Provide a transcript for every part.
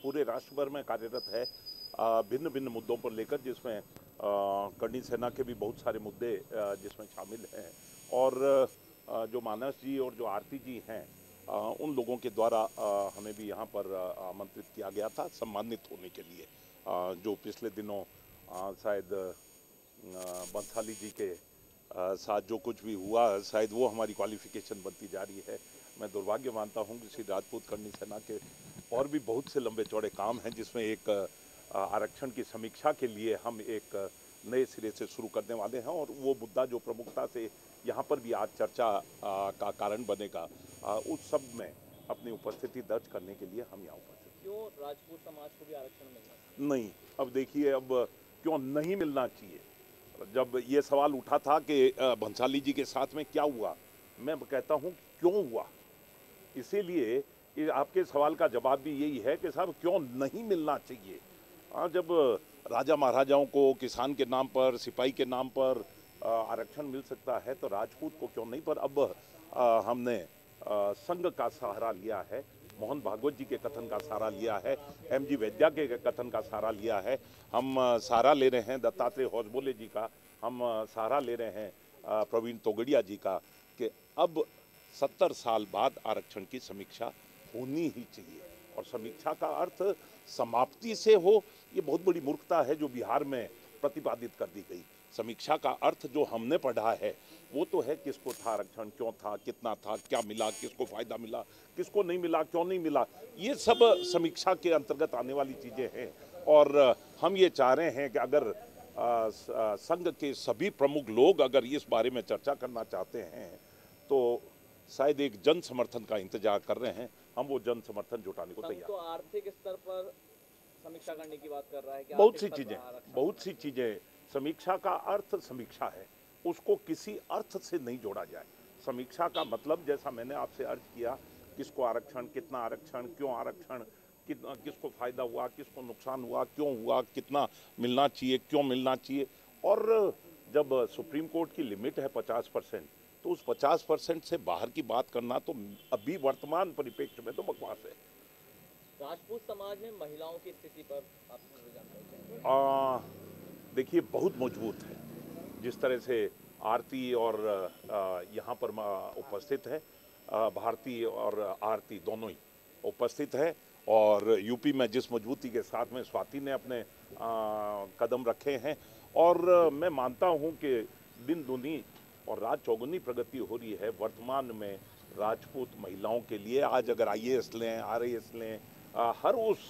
पूरे राष्ट्र भर में कार्यरत है भिन्न भिन्न मुद्दों पर लेकर, जिसमें करणी सेना के भी बहुत सारे मुद्दे जिसमें शामिल हैं। और जो मानस जी और जो आरती जी हैं, उन लोगों के द्वारा हमें भी यहाँ पर आमंत्रित किया गया था सम्मानित होने के लिए। जो पिछले दिनों शायद बंसाली जी के साथ जो कुछ भी हुआ, शायद वो हमारी क्वालिफिकेशन बनती जा रही है। मैं दुर्भाग्य मानता हूँ कि श्री राजपूत करणी सेना के और भी बहुत से लंबे चौड़े काम हैं, जिसमें एक आरक्षण की समीक्षा के लिए हम एक नए सिरे से शुरू करने वाले हैं। और वो मुद्दा जो प्रमुखता से यहाँ पर भी आज चर्चा का कारण बनेगा, उस सब में अपनी उपस्थिति दर्ज करने के लिए हम यहाँ उपस्थित। क्यों राजपूत समाज को भी आरक्षण मिलना नहीं? अब देखिए, अब क्यों नहीं मिलना चाहिए? जब ये सवाल उठा था कि भंसाली जी के साथ में क्या हुआ, मैं कहता हूँ क्यों हुआ। इसीलिए आपके सवाल का जवाब भी यही है कि साहब क्यों नहीं मिलना चाहिए। जब राजा महाराजाओं को किसान के नाम पर, सिपाही के नाम पर आरक्षण मिल सकता है तो राजपूत को क्यों नहीं। पर अब हमने संघ का सहारा लिया है, मोहन भागवत जी के कथन का सहारा लिया है, एमजी वैद्या के कथन का सहारा लिया है, हम सहारा ले रहे हैं दत्तात्रेय हौसबोले जी का, हम सहारा ले रहे हैं प्रवीण तोगड़िया जी का, कि अब 70 साल बाद आरक्षण की समीक्षा होनी ही चाहिए। और समीक्षा का अर्थ समाप्ति से हो, ये बहुत बड़ी मूर्खता है जो बिहार में प्रतिपादित कर दी गई। समीक्षा का अर्थ जो हमने पढ़ा है वो तो है किसको था आरक्षण, क्यों था, कितना था, क्या मिला, किसको फायदा मिला, किसको नहीं मिला, क्यों नहीं मिला, ये सब समीक्षा के अंतर्गत आने वाली चीज़ें हैं। और हम ये चाह रहे हैं कि अगर संघ के सभी प्रमुख लोग अगर इस बारे में चर्चा करना चाहते हैं तो शायद एक जन समर्थन का इंतजार कर रहे हैं। हम वो जन समर्थन जुटाने को तैयार। तो आर्थिक स्तर पर समीक्षा करने की बात कर रहा है कि बहुत सी चीजें समीक्षा का अर्थ समीक्षा है, उसको किसी अर्थ से नहीं जोड़ा जाए। समीक्षा का मतलब, जैसा मैंने आपसे अर्ज किया, किसको आरक्षण, कितना आरक्षण, क्यों आरक्षण, किसको फायदा हुआ, किसको नुकसान हुआ, क्यों हुआ, कितना मिलना चाहिए, क्यों मिलना चाहिए। और जब सुप्रीम कोर्ट की लिमिट है 50%, तो उस 50% से बाहर की बात करना तो अभी वर्तमान परिप्रेक्ष्य में तो बकवास है। राजपूत समाज में महिलाओं की स्थिति पर आपको जानकारी? देखिए, बहुत मजबूत है। जिस तरह से आरती और यहाँ पर उपस्थित है, भारती और आरती दोनों ही उपस्थित है, और यूपी में जिस मजबूती के साथ में स्वाति ने अपने कदम रखे हैं, और मैं मानता हूँ कि दिन दुनी और रात चौगुनी प्रगति हो रही है वर्तमान में राजपूत महिलाओं के लिए। आज अगर IAS लें, RAS लें, हर उस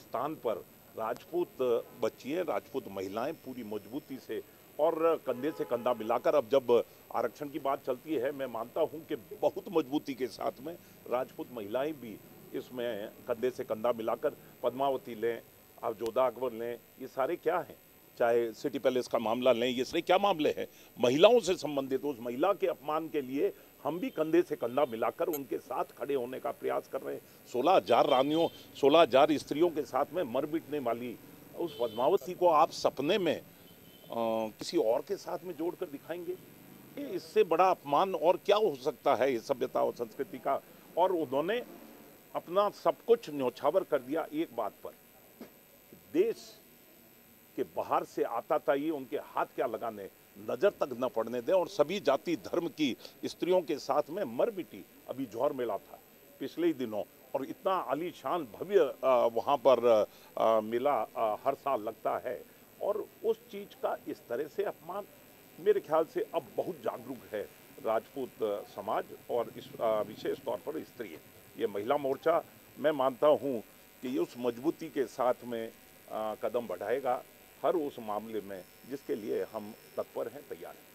स्थान पर राजपूत बच्चियाँ, राजपूत महिलाएं पूरी मजबूती से और कंधे से कंधा मिलाकर, अब जब आरक्षण की बात चलती है, मैं मानता हूं कि बहुत मजबूती के साथ में राजपूत महिलाएं भी इसमें कंधे से कंधा मिलाकर, पद्मावती लें, आप जोधा अकबर लें, ये सारे क्या हैं, चाहे सिटी पैलेस का मामला लें, ये सारे क्या मामले हैं महिलाओं से संबंधित। उस महिला के अपमान के लिए हम भी कंधे से कंधा मिलाकर उनके साथ खड़े होने का प्रयास कर रहे हैं। 16,000 रानियों, 16,000 स्त्रियों के साथ में मर मिटने वाली उस पद्मावती को आप सपने में किसी और के साथ में जोड़कर दिखाएंगे? इससे बड़ा अपमान और क्या हो सकता है इस सभ्यता और संस्कृति का। और उन्होंने अपना सब कुछ न्यौछावर कर दिया एक बात पर, देश के बाहर से आता था ये उनके हाथ क्या लगाने, नजर तक न पड़ने दें, और सभी जाति धर्म की स्त्रियों के साथ में मर मिटी। अभी जौहर मेला था पिछले ही दिनों, और इतना आलीशान भव्य वहाँ पर मेला हर साल लगता है, और उस चीज का इस तरह से अपमान, मेरे ख्याल से अब बहुत जागरूक है राजपूत समाज, और इस विशेष तौर पर स्त्री। ये महिला मोर्चा, मैं मानता हूँ कि उस मजबूती के साथ में कदम बढ़ाएगा हर उस मामले में जिसके लिए हम तत्पर हैं, तैयार हैं।